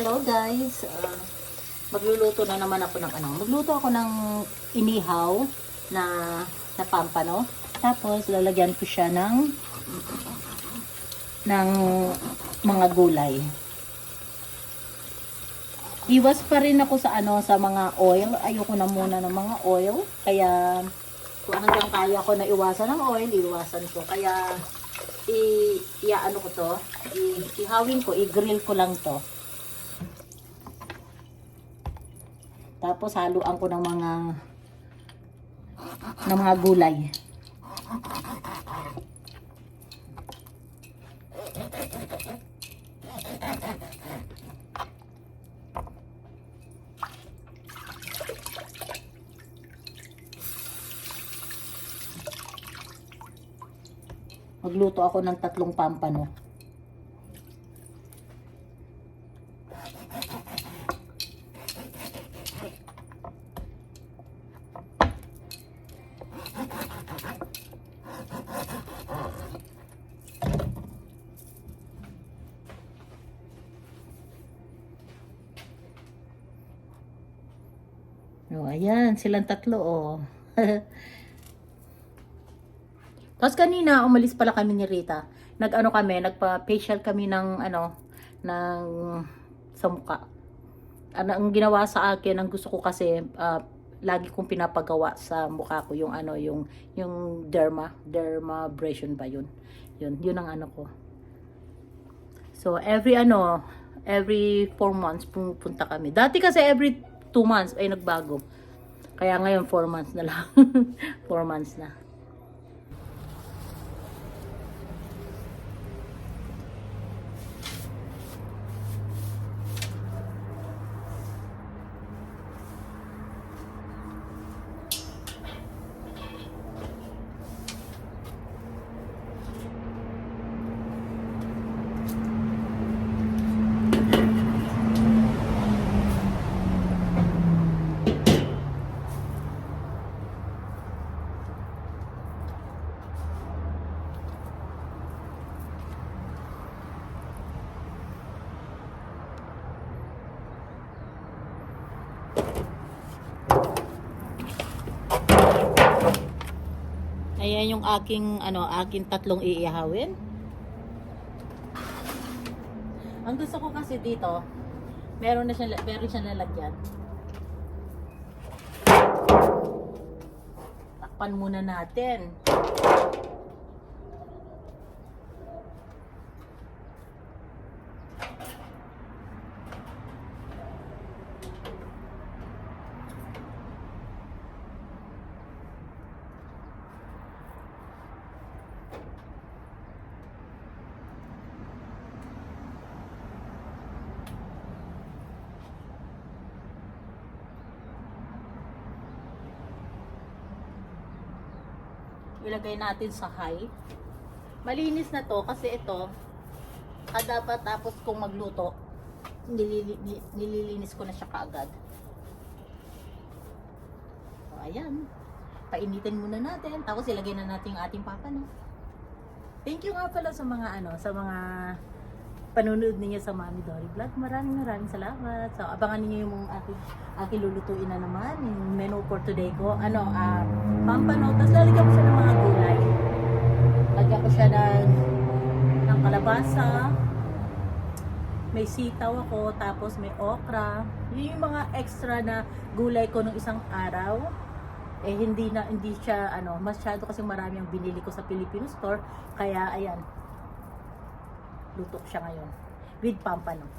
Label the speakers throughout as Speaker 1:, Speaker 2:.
Speaker 1: Hello guys, magluluto na naman ako ng magluto ako ng inihaw na pampano. Tapos lalagyan ko siya ng mga gulay. Iwas pa rin ako sa sa mga oil. Ayoko na muna ng mga oil. Kaya kung hanggang kaya ko na iwasan ng oil, iwasan ko. Kaya ko to, ihawin ko, i-grill ko lang to. Tapos haluan ko ng mga gulay. Magluto ako ng 3 pampano. Oh, ayan, silang 3 oh. Tapos kanina, umalis pala kami ni Rita. Nagpa-facial kami ng sa mukha. Ang ginawa sa akin, ang gusto ko kasi, lagi kong pinapagawa sa mukha ko yung dermabrasion ba yun? Yun ang ko. So, every 4 months pupunta kami. Dati kasi every 2 months ay nagbago. Kaya ngayon 4 months na lang. 4 months na. Ayan yung aking 3 iihawin. Ang gusto ko kasi dito, meron siyang lalagyan. Takpan muna natin. Ilagay natin sa high. Malinis na to kasi ito dapat tapos kung magluto nililinis ko na siya kaagad. So ayan, painitin muna natin tapos ilagay na natin yung ating papano. Thank you nga pala sa mga panunood ninyo sa Mami Dory Vlog. Maraming salamat. So abangan niyo yung aking lulutuin na naman yung menu for today ko. Pampano, tapos lalagyan ko siya ng mga gulay. Lagyan ko siya ng kalabasa. May sitaw ako, tapos may okra. Yun yung mga extra na gulay ko nung isang araw. Hindi siya masyado kasi marami ang binili ko sa Filipino store. Kaya ayan, luto siya ngayon with pampano.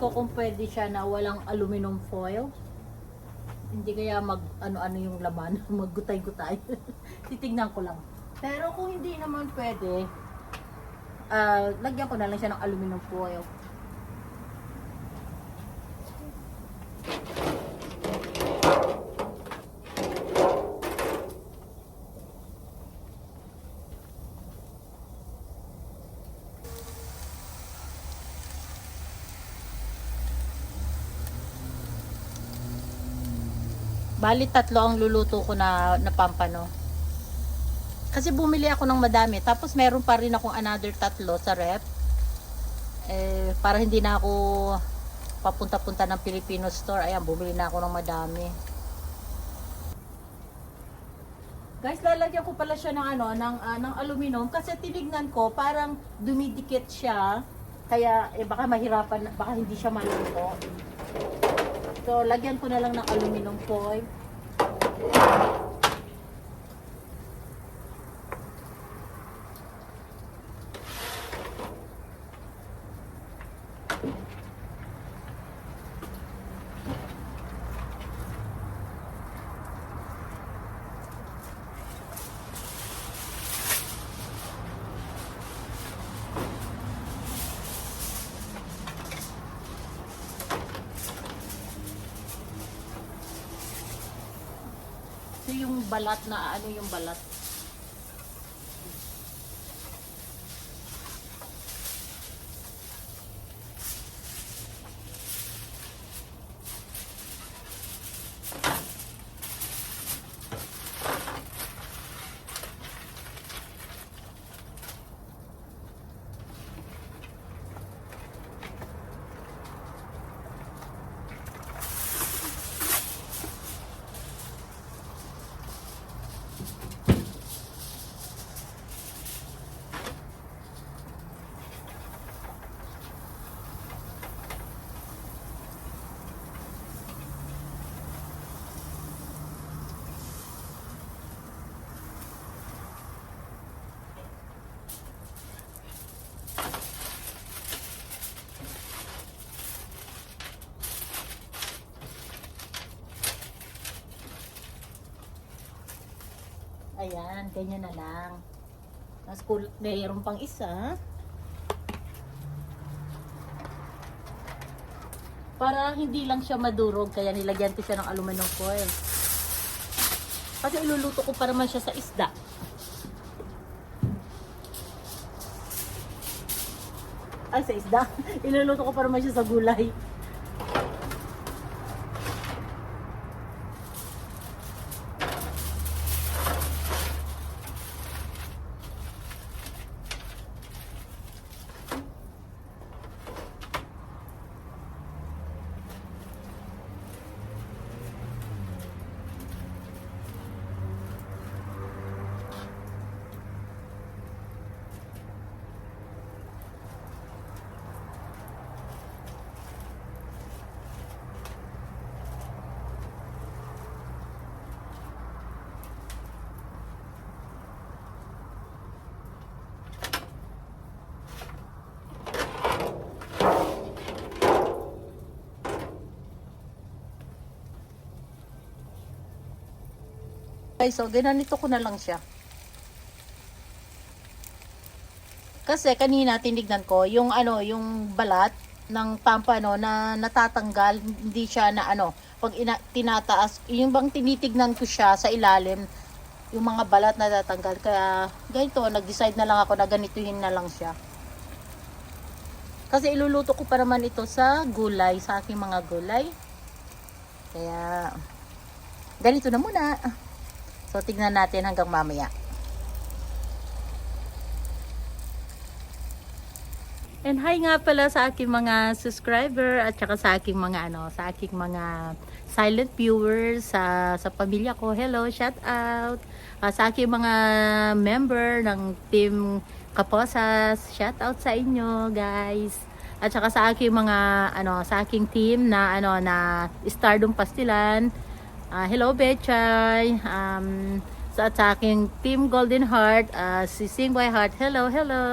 Speaker 1: ko kung pwede siya na walang aluminum foil. Hindi kaya mag ano-ano yung laman, maggutay-gutay. Titignan ko lang. Pero kung hindi naman pwede, lagyan ko na lang siya ng aluminum foil. Bali, 3 ang luluto ko na pampano. Kasi bumili ako ng madami. Tapos meron pa rin akong another 3 sa rep. Para hindi na ako papunta-punta ng Filipino store. Ayan, bumili na ako ng madami. Guys, lalagyan ko pala siya ng ng aluminum kasi tinignan ko parang dumidikit siya. Kaya baka mahirapan, baka hindi siya maluto. So, lagyan ko na lang ng aluminum foil. So, yung balat na ano yung balat. Ayan, ganyan na lang. Tapos mayroon pang isa. Para hindi lang siya madurog, kaya nilagyan ko siya ng aluminum foil. Kasi iluluto ko pa naman siya sa isda. Ay, sa isda. Iluluto ko pa naman siya sa gulay. Okay, so ginanito ko na lang siya. Kasi kanina tinignan ko yung yung balat ng pampano na natatanggal, hindi siya na pag tinataas, yung bang tinitignan ko siya sa ilalim, yung mga balat na natatanggal. Kaya ganito, nag-decide na lang ako na ganituhin na lang siya. Kasi iluluto ko pa naman ito sa gulay, sa aking mga gulay. Kaya ganito na muna. So, tignan natin hanggang mamaya. And hi nga pala sa aking mga subscriber at saka sa aking mga sa aking mga silent viewers sa pamilya ko. Hello, shout out. Sa aking mga member ng Team Kaposas, shout out sa inyo, guys. At saka sa aking mga sa aking team na na Stardom Pastilan. Hello, Betchay. Sa aking Team Golden Heart, si Singway Heart. Hello, hello.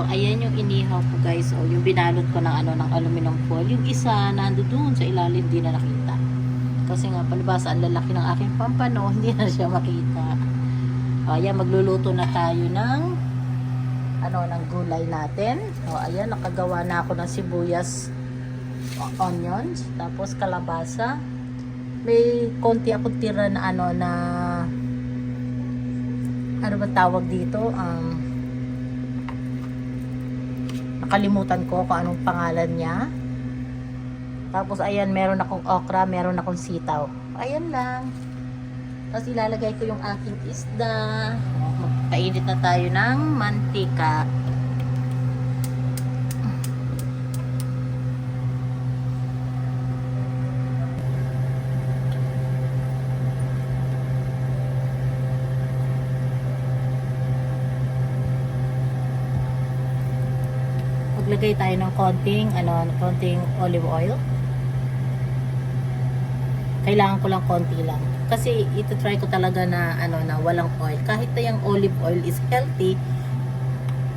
Speaker 1: O, ayan yung inihaw ko guys. O, yung binalot ko ng ano, ng aluminum foil. Yung isa, nando doon sa ilalim, di na nakita. Kasi nga, palibasa, ang lalaki ng aking pampano, hindi na siya makita. O, ayan, magluluto na tayo ng ano, ng gulay natin. O, ayan, nakagawa na ako ng sibuyas, onions, tapos kalabasa. May konti akong tira na ano, na ano ba tawag dito? Nakalimutan ko kung anong pangalan niya. Tapos ayan, meron akong okra, meron akong sitaw. Ayan lang. Tapos ilalagay ko yung aking isda. Magpainit na tayo ng mantika. Maglagay tayo ng konting olive oil. Kailangan ko lang konti lang. Kasi ito try ko talaga na na walang oil. Kahit na yung olive oil is healthy,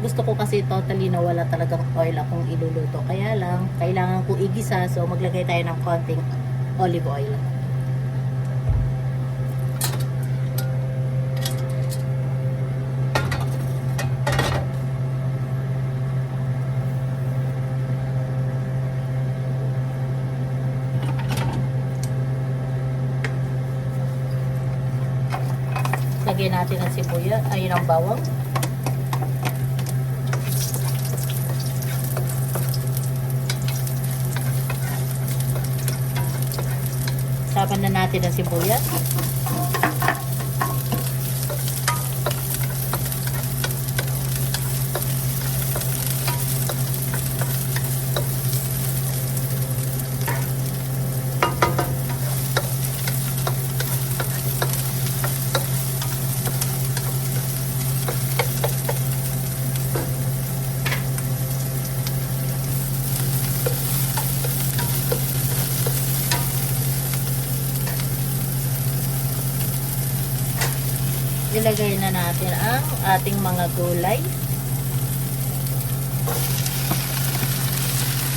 Speaker 1: gusto ko kasi totally na wala talagang oil akong iluluto. Kaya lang, kailangan ko igisa. So maglagay tayo ng konting olive oil. Lagyan natin ang sibuyas, ayun ang bawang. Saban na natin ang sibuyas. Ilagay na natin ang ating mga gulay.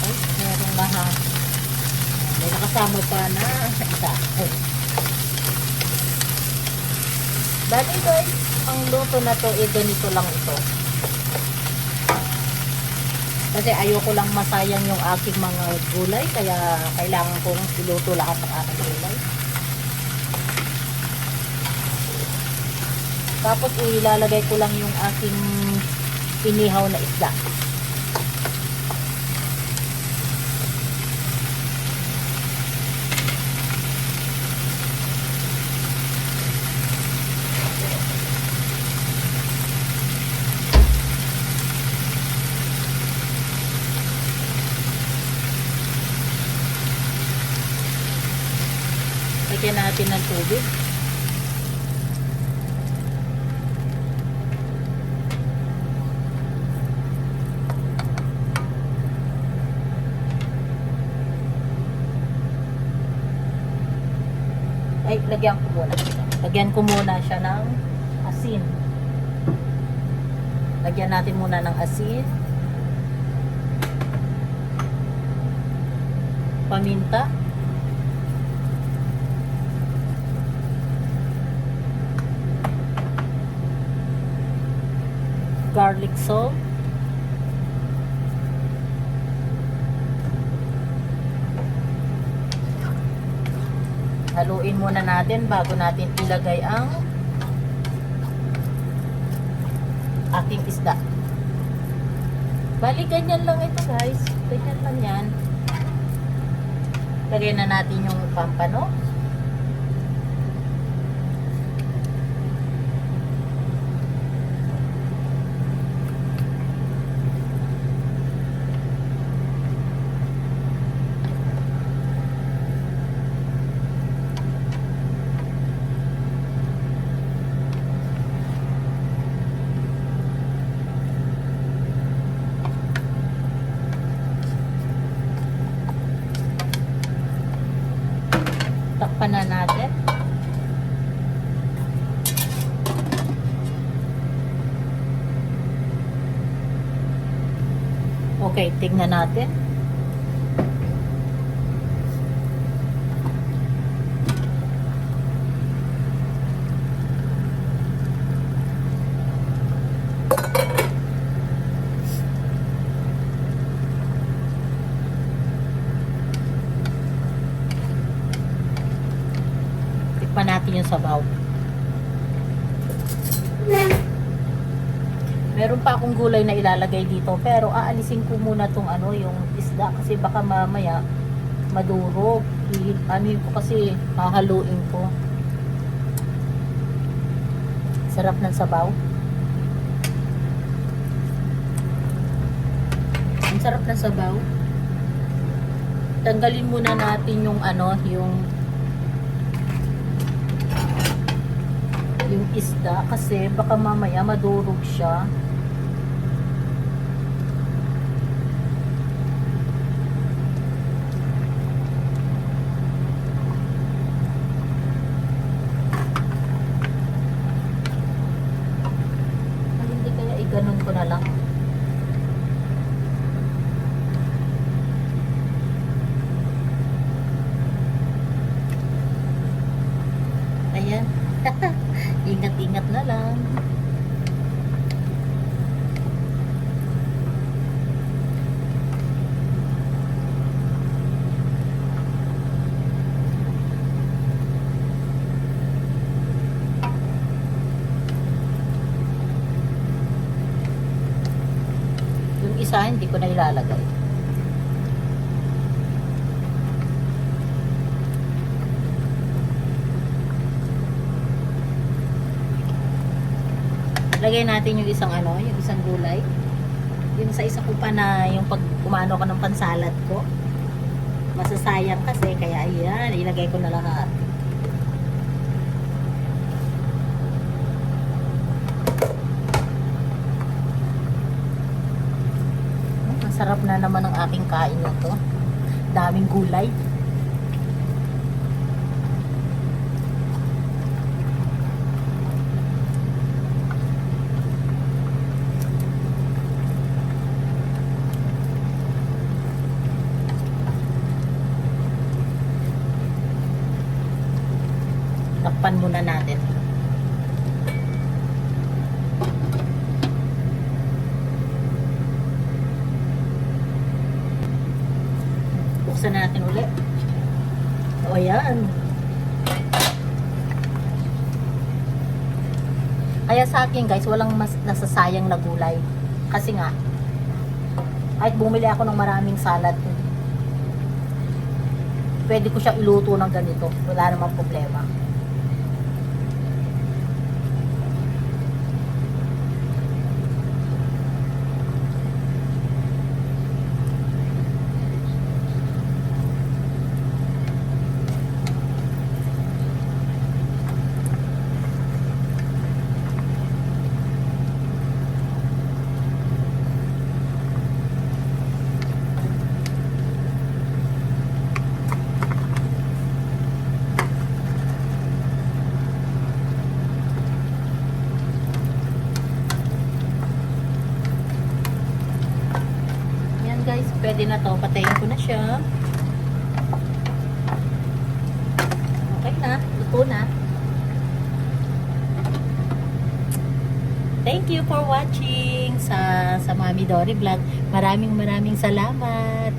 Speaker 1: Ay, meron may nakasama pa na isa. Dali guys, ang luto na to, ganito lang ito. Kasi ayoko lang masayang yung aking mga gulay, kaya kailangan kong iluto lahat ng aking gulay. Tapos ilalagay ko lang yung aking inihaw na isda. Lagyan natin ng tubig. Ay, lagyan ko muna. Lagyan ko muna siya ng asin. Lagyan natin muna ng asin. Paminta. Garlic salt. Haluin muna natin bago natin ilagay ang ating isda. Bali, ganyan lang ito guys. Ganyan lang yan. Lagay na natin yung pampano. Takpan na natin. Okay, tignan natin. Tikman natin yung sabaw. Meron pa akong gulay na ilalagay dito, pero aalisin ko muna tong ano, yung isda kasi baka mamaya madurog. Anuin ko kasi hahaluin ko. Sarap ng sabaw. Ang sarap ng sabaw. Tanggalin muna natin yung ano, yung isda kasi baka mamaya madurog siya. Hindi kaya i-ganon ko na lang. Ayan. Ingat-ingat na lang. Yung isa hindi ko na ilalagay. Lagay natin yung isang ano, yung isang gulay. Yung sa isa ko pa na yung pag umano ko ng pansalad ko. Masasayang kasi kaya ayan, ilagay ko na lahat. Ang sarap na naman ng aking kain na to. Daming gulay. Takpan muna natin. Buksan natin ulit. O yan. Kaya sa akin guys, walang mas nasasayang na gulay. Kasi nga, kahit bumili ako ng maraming salad, pwede ko siyang iluto ng ganito. Wala namang problema. Guys, pwede na to. Patayin ko na siya. Okay na. Luto na. Thank you for watching sa Mami Dory Vlog. Maraming salamat.